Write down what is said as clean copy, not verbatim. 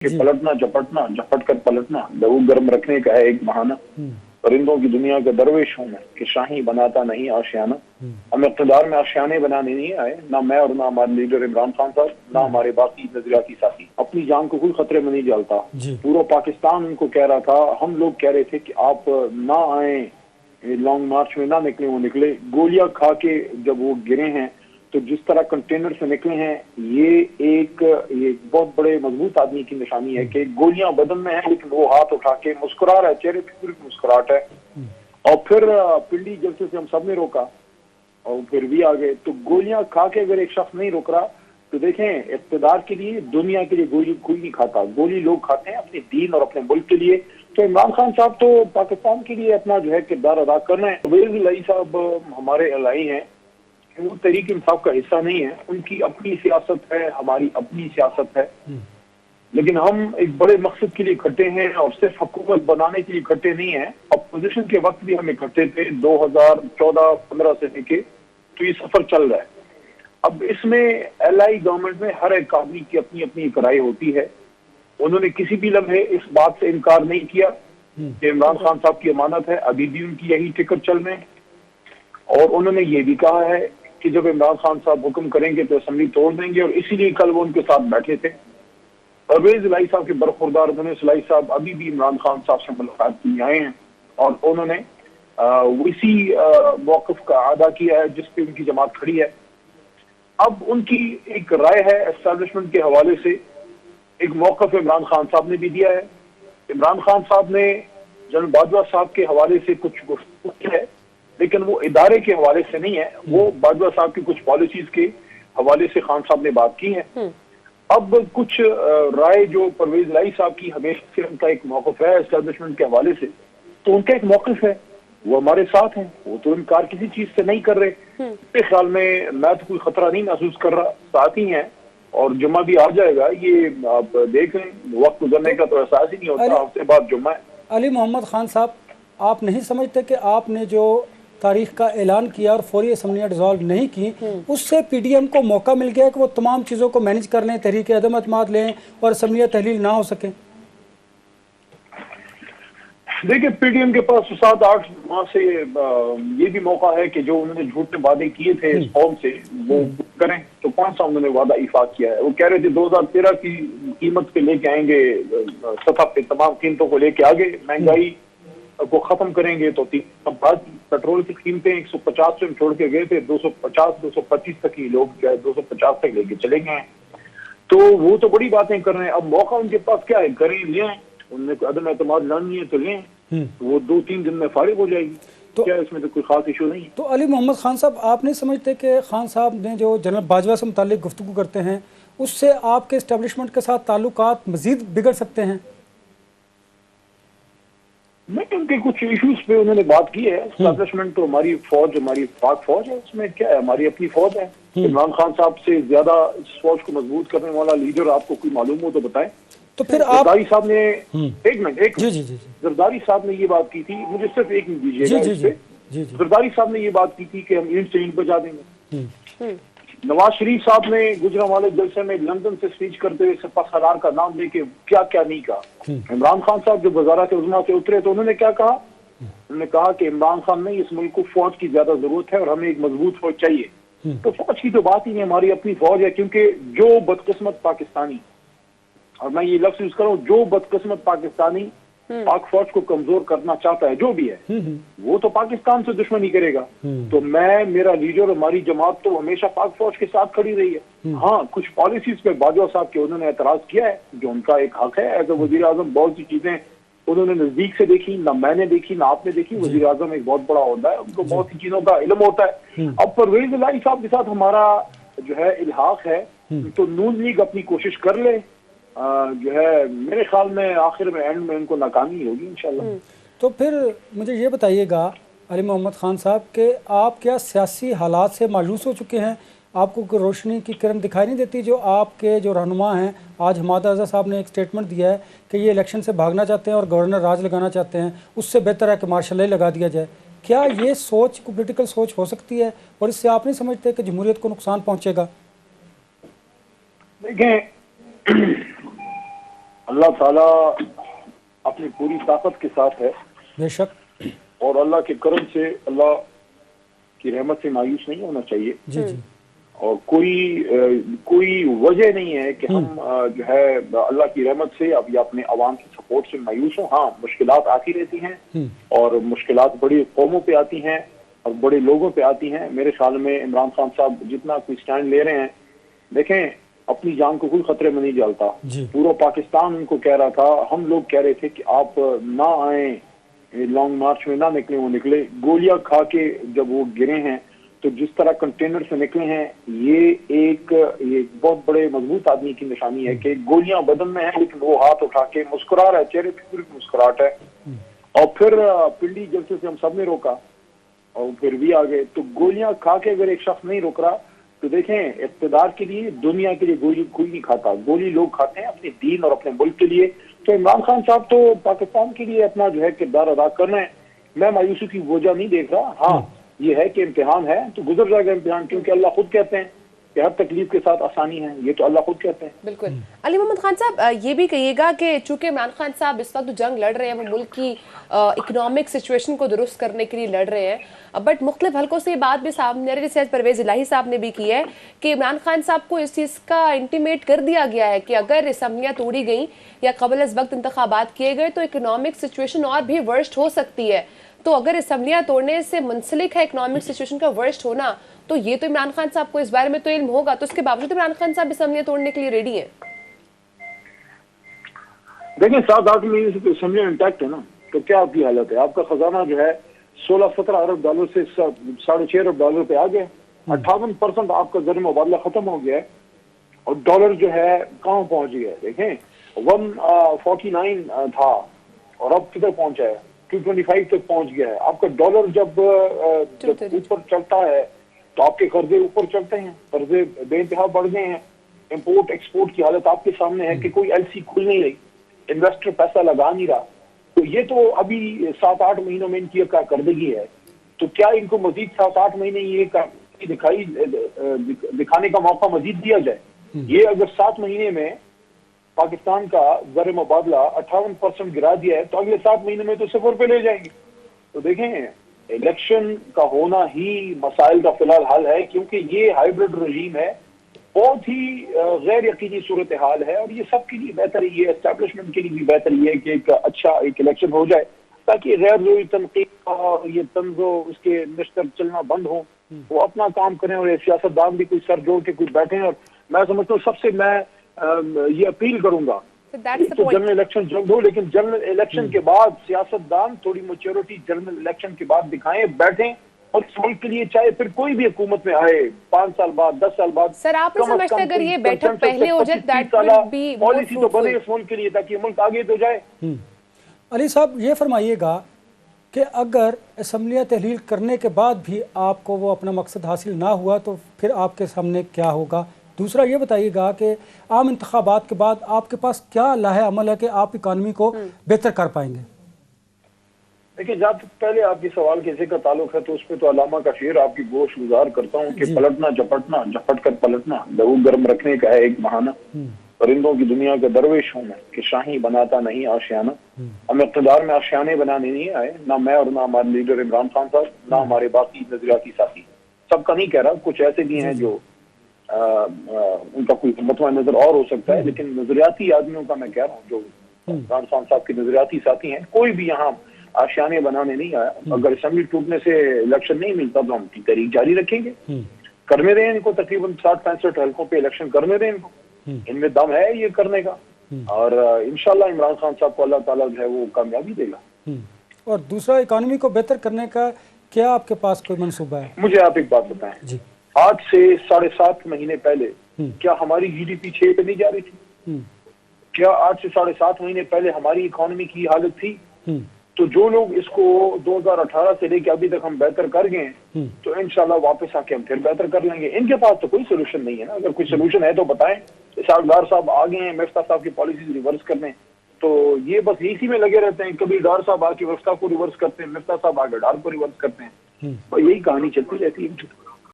कि पलटना झपटना झपट कर पलटना लहू गर्म रखने का है एक बहाना। परिंदों की दुनिया का दरवेश हूं मैं कि शाही बनाता नहीं आशियाना। हम इक़्तिदार में आशियाने बनाने नहीं आए, ना मैं और ना हमारे लीडर इमरान खान साहब, ना हमारे बाकी नजरियाती साथी। अपनी जान को कोई खतरे में नहीं डालता। पूरा पाकिस्तान उनको कह रहा था, हम लोग कह रहे थे कि आप ना आए लॉन्ग मार्च में, ना निकले। वो निकले, गोलियां खा के जब वो गिरे हैं तो जिस तरह कंटेनर से निकले हैं, ये एक बहुत बड़े मजबूत आदमी की निशानी है कि गोलियां बदन में है लेकिन वो हाथ उठा के मुस्कुरा रहा है, चेहरे पे पूरी मुस्कुराहट है। और फिर पिंडी जलसे से हम सब ने रोका और फिर भी आ गए। तो गोलियां खा के अगर एक शख्स नहीं रुक रहा तो देखें, इक़्तिदार के लिए, दुनिया के लिए गोली कोई नहीं खाता। गोली लोग खाते हैं अपने दीन और अपने मुल्क के लिए। तो इमरान खान साहब तो पाकिस्तान के लिए अपना जो है किरदार अदा कर रहे हैं। परवेज़ इलाही साहब हमारे इलाही हैं, वो तहरीक इंसाफ का हिस्सा नहीं है। उनकी अपनी सियासत है, हमारी अपनी सियासत है, लेकिन हम एक बड़े मकसद के लिए इकट्ठे हैं और सिर्फ हुकूमत बनाने के लिए इकट्ठे नहीं है। अपोजिशन के वक्त भी हम इकट्ठे थे 2014-15 से लेके, तो ये सफर चल रहा है। अब इसमें एलआई गवर्नमेंट में हर एक आदमी की अपनी अपनी एक राय होती है। उन्होंने किसी भी लम्हे इस बात से इनकार नहीं किया कि इमरान खान साहब की अमानत है, अभी भी उनकी यही टिकट चल रहे हैं। और उन्होंने ये भी कहा है कि जब इमरान खान साहब हुक्म करेंगे तो असेंबली तोड़ देंगे, और इसीलिए कल वो उनके साथ बैठे थे। परवेज़ इलाही साहब के बरखुरदार मुनीस इलाही साहब अभी भी इमरान खान साहब से मुलाकात के आए हैं और उन्होंने इसी मौक़िफ़ का अदा किया है जिस पे उनकी जमात खड़ी है। अब उनकी एक राय है एस्टैब्लिशमेंट के हवाले से, एक मौक़िफ़ इमरान खान साहब ने भी दिया है। इमरान खान साहब ने जनरल बाजवा साहब के हवाले से कुछ गुफ्तगू की है, लेकिन वो इदारे के हवाले से नहीं है, वो बाजवा साहब की कुछ पॉलिसीज के हवाले से खान साहब ने बात की है। अब कुछ राय जो परवेज़ इलाही साहब की हमेशा से उनका एक मौक़िफ़ है एस्टैब्लिशमेंट के हवाले से, तो उनका एक मौक़िफ़ है, वो हमारे साथ हैं, वो तो इनकार किसी चीज से नहीं कर रहे। मेरे ख्याल में मैं तो कोई खतरा नहीं महसूस कर रहा, साथ ही हैं और जुम्मा भी आ जाएगा। ये आप देख लें, वक्त गुजरने का तो एहसास ही नहीं होता, हफ्ते बाद जुम्मा है। अली मोहम्मद खान साहब, आप नहीं समझते कि आपने जो तारीख का ऐलान किया और फौरी असम्बलियाँ डिज़ोल्व नहीं की, उससे पीडीएम को मौका मिल गया कि वो तमाम चीज़ों को मैनेज कर लें, तहरीक अदम अतमाद लें और असम्बलियाँ तहलील ना हो सकें? देखिए, पीडीएम के पास 7-8 माह से ये भी मौका है कि जो उन्होंने झूठे वादे किए थे इस फॉर्म से वो करें। तो कौन सा उन्होंने वादा इफाक किया है? वो कह रहे थे 2013 की कीमत के लेके आएंगे, सतह पे तमाम कीमतों को लेके आगे, महंगाई को खत्म करेंगे। तो बाद पेट्रोल की कीमतें 150 से छोड़ के गए थे 250-225 तक ही, लोग 250 तक लेके चले गए हैं। तो वो तो बड़ी बातें कर रहे हैं। अब मौका उनके पास क्या है, करें, लें। उन्हें अदम एतमाद लानी है तो लें, वो 2-3 दिन में फारिग हो जाएगी। तो क्या इसमें तो कोई खास इशू नहीं है। तो अली मोहम्मद खान साहब, आप नहीं समझते कि खान साहब ने जो जनरल बाजवा से मुताल्लिक गुफ्तगू करते हैं, उससे आपके इस्टेब्लिशमेंट के साथ ताल्लुकात मजीद बिगड़ सकते हैं? नहीं, उनके कुछ इश्यूज पे उन्होंने बात की है। एस्टैब्लिशमेंट तो हमारी फौज, हमारी पाक फौज है, उसमें क्या है, हमारी अपनी फौज है। इमरान खान साहब से ज्यादा इस फौज को मजबूत करने वाला लीडर आपको कोई मालूम हो तो बताएं। तो फिर आप जरदारी साहब ने एक मिनट जी जरदारी साहब ने ये बात की थी, मुझे सिर्फ एक मिनट दीजिएगा इस पे। जरदारी साहब ने ये बात की थी कि हम ईंट से ईंट बजा देंगे। नवाज शरीफ साहब ने गुजरांवाले जलसे में लंदन से स्पीच करते हुए सपा-सलार का नाम लेके क्या क्या नहीं कहा। इमरान खान साहब जब वजारत उज़्मा से उतरे तो उन्होंने क्या कहा? उन्होंने कहा कि इमरान खान नहीं, इस मुल्क को फौज की ज्यादा जरूरत है और हमें एक मजबूत फौज चाहिए। तो फौज की तो बात ही नहीं, हमारी अपनी फौज है। क्योंकि जो बदकिस्मत पाकिस्तानी, और मैं ये लफ्ज यूज कर रहा हूँ, जो बदकिस्मत पाकिस्तानी पाक फौज को कमजोर करना चाहता है, जो भी है, वो तो पाकिस्तान से दुश्मनी करेगा। तो मैं, मेरा लीडर, हमारी जमात तो हमेशा पाक फौज के साथ खड़ी रही है। हाँ, कुछ पॉलिसीज पे बाजवा साहब के उन्होंने एतराज किया है, जो उनका एक हक है एज ए वजीर आजम। बहुत सी चीजें उन्होंने नजदीक से देखी, ना मैंने देखी ना आपने देखी। वजीर आजम एक बहुत बड़ा होता है, उनको बहुत सी चीजों का इल्म होता है। अब परवेज़ इलाही साहब के साथ हमारा जो है इल्हाक है, तो नून लीग अपनी कोशिश कर ले, जो है मेरे ख्याल में आखिर में एंड में उनको नाकामी होगी इंशाल्लाह। तो फिर मुझे ये बताइएगा अली मोहम्मद खान साहब कि आप क्या सियासी हालात से मायूस हो चुके हैं? आपको कोई रोशनी की किरण दिखाई नहीं देती? जो आपके जो रहनुमा हैं, आज हमाद रज़ा साहब ने एक स्टेटमेंट दिया है कि ये इलेक्शन से भागना चाहते हैं और गवर्नर राज लगाना चाहते हैं, उससे बेहतर है कि मार्शल लॉ लगा दिया जाए। क्या ये सोच पॉलिटिकल सोच हो सकती है और इससे आप नहीं समझते कि जमहूरियत को नुकसान पहुँचेगा? देखें, اللہ ताला अपनी पूरी ताकत के साथ है बेशक, और अल्लाह के करम से, अल्लाह की रहमत से मायूस नहीं होना चाहिए। जी जी, और कोई वजह नहीं है कि हम जो है अल्लाह की रहमत से अब या अपने अवाम की सपोर्ट से मायूस हों। हाँ, मुश्किलात आती रहती हैं और मुश्किलात बड़ी कौमों पे आती हैं और बड़े लोगों पे आती हैं। मेरे ख्याल में इमरान खान साहब जितना कोई स्टैंड ले रहे हैं, देखें अपनी जान को कोई खतरे में नहीं डालता। पूरा पाकिस्तान उनको कह रहा था, हम लोग कह रहे थे कि आप ना आए, लॉन्ग मार्च में ना निकले, वो निकले। गोलियां खा के जब वो गिरे हैं तो जिस तरह कंटेनर से निकले हैं, ये एक बहुत बड़े मजबूत आदमी की निशानी है कि गोलियां बदन में है लेकिन वो हाथ उठा के मुस्कुरा रहा है, चेहरे पे पूरी मुस्कुराहट है। और फिर पिंडी जलसे से हम सब ने रोका और फिर भी आ गए। तो गोलियां खा के अगर एक शख्स नहीं रोक रहा तो देखें, इक़्तिदार के लिए, दुनिया के लिए गोली कोई नहीं खाता, गोली लोग खाते हैं अपने दीन और अपने मुल्क के लिए। तो इमरान खान साहब तो पाकिस्तान के लिए अपना जो है किरदार अदा कर रहे हैं। मैं मायूसी की वजह नहीं देख रहा। हाँ, ये है कि इम्तिहान है तो गुजर जाएगा इम्तिहान, क्योंकि अल्लाह खुद कहते हैं कि हर तकलीफ के साथ आसानी है, ये तो अल्लाह खुद कहते हैं। बिल्कुल। अली मोहम्मद खान साहब, ये भी कहिएगा कि चूंकि इमरान खान साहब इस वक्त जंग लड़ रहे हैं, वो मुल्क की इकोनॉमिक सिचुएशन को दुरुस्त करने के लिए लड़ रहे हैं, बट मुख्तलिफ हल्कों से ये बात भी सामने आ रही है, जैसे परवेज़ इलाही साहब ने भी की है कि इमरान खान साहब को इस चीज़ का इंटीमेट कर दिया गया है कि अगर असम्बलियाँ तोड़ी गई या क़ब्ल अज़ वक्त इंतखाबात किए गए तो इकोनॉमिक सिचुएशन और भी वर्स्ट हो सकती है। तो अगर असम्बलियाँ तोड़ने से मुंसलिक है इकोनॉमिक सिचुएशन का वर्स्ट होना, तो ये तो इमरान खान साहब को इस बारे में तो इल्म होगा, तो उसके बावजूद इमरान खान साहब असम्बलियाँ तोड़ने के लिए रेडी हैं। देखिए 7-8 महीने से तो असम्बलियाँ इंटैक्ट है ना, तो क्या आपकी हालत है? आपका खजाना जो है 16-17 अरब डॉलर से 6.5 अरब डॉलर पे आ गया। 58% आपका ज़र मुबादला खत्म हो गया है और डॉलर जो है कहाँ पहुंच गया है? देखें 149 था और अब किधर पहुंचा है? 225 तक पहुंच गया है। आपका डॉलर जब ऊपर चलता है तो आपके कर्जे ऊपर चलते हैं, कर्जे बेइंतहा बढ़ गए हैं। इंपोर्ट एक्सपोर्ट की हालत आपके सामने है कि कोई एलसी खुल नहीं रही, इन्वेस्टर पैसा लगा नहीं रहा। तो ये तो अभी 7-8 महीनों में इनकी कारकर्दगी है। तो क्या इनको मजीद 7-8 महीने ये दिखाने का मौका मजीद दिया जाए? ये अगर 7 महीने में पाकिस्तान का ज़र मुबादला 58% गिरा दिया है तो अगले 7 महीने में तो 0 पे ले जाएंगे। तो देखें, इलेक्शन का होना ही मसाइल का फिलहाल हल है, क्योंकि ये हाइब्रिड रजीम है, बहुत ही गैर यकीनी सूरत हाल है और ये सबके लिए बेहतर ही है, एस्टैब्लिशमेंट के लिए भी बेहतर ही है कि एक अच्छा एक इलेक्शन हो जाए ताकि गैर ज़रूरी तनकीद और ये तंज़ो उसके निश्तर चलना बंद हो, वो अपना काम करें और सियासतदान भी कोई सर जोड़ के कोई बैठे। और मैं समझता हूँ सबसे मैं ये अपील करूंगा तो जनरल इलेक्शन जल्द हो, लेकिन जनरल इलेक्शन के बाद सियासतदान थोड़ी मैच्योरिटी जनरल इलेक्शन के बाद दिखाएं, बैठें और इस मुल्क के लिए चाहे फिर कोई भी हुकूमत में आए 5 साल बाद 10 साल बाद, सर आप समझते हैं अगर ये बैठक पहले हो जाए दैट वुड बी पॉलिसी तो बने इस मुल्क के लिए ताकि मुल्क आगे तो जाए। अली साहब ये फरमाइएगा कि अगर असम्बलियाँ तहलील करने के बाद भी आपको वो अपना मकसद हासिल ना हुआ तो फिर आपके सामने क्या होगा? दूसरा ये बताइएगा कि आम इंतखाबात के बाद आपके पास क्या लाहे अमल है कि आप इकानमी को बेहतर कर पाएंगे? देखिए, जहाँ तक पहले आपके सवाल के जिक्र ताल्लुक है तो उस पर तो अलामा का शेर आपकी गोश गुजार करता हूँ कि पलटना झपटना झपट कर पलटना लहू गर्म रखने का है एक बहाना। परिंदों की दुनिया का दरवेश हूँ मैं कि शाही बनाता नहीं आशियाना। हम इक़्तिदार में आशियाने बनाने नहीं आए, ना मैं और ना हमारे लीडर इमरान खान साहब, ना हमारे बाकी नजरियाती साथी। सबका नहीं कह रहा, कुछ ऐसे भी हैं जो उनका कोई मतवा नजर और हो सकता है, लेकिन नजरियाती आदमियों का मैं कह रहा हूँ जो इमरान खान साहब के नजरियाती साथी हैं। कोई भी यहाँ आशियाने बनाने नहीं आया। अगर असेंबली टूटने से इलेक्शन नहीं मिलता तो हम तहरीक जारी रखेंगे, करने दें इनको, तकरीबन 60-65 हल्कों पे इलेक्शन करने दें इनको, इनमें दम है ये करने का और इंशाल्लाह इमरान खान साहब को अल्लाह ताला जो है वो कामयाबी देगा। और दूसरा, इकोनॉमी को बेहतर करने का क्या आपके पास कोई मंसूबा है? मुझे आप एक बात बताएं, आज से 7.5 महीने पहले क्या हमारी GDP 6 पे नहीं जा रही थी? क्या आज से 7.5 महीने पहले हमारी इकोनॉमी की हालत थी? तो जो लोग इसको 2018 से लेके अभी तक हम बेहतर कर गए तो इंशाल्लाह वापस आके हम फिर बेहतर कर लेंगे। इनके पास तो कोई सोल्यूशन नहीं है ना, अगर कोई सोल्यूशन है तो बताएं। इसहाक साहब आ गए हैं मिफ्ता साहब की पॉलिसीज रिवर्स करने, तो ये बस इसी में लगे रहते हैं। कभी डार साहब आके मिफ्ता को रिवर्स करते हैं, मिफ्ता साहब आगे डार को रिवर्स करते हैं, और यही कहानी चलती रहती है।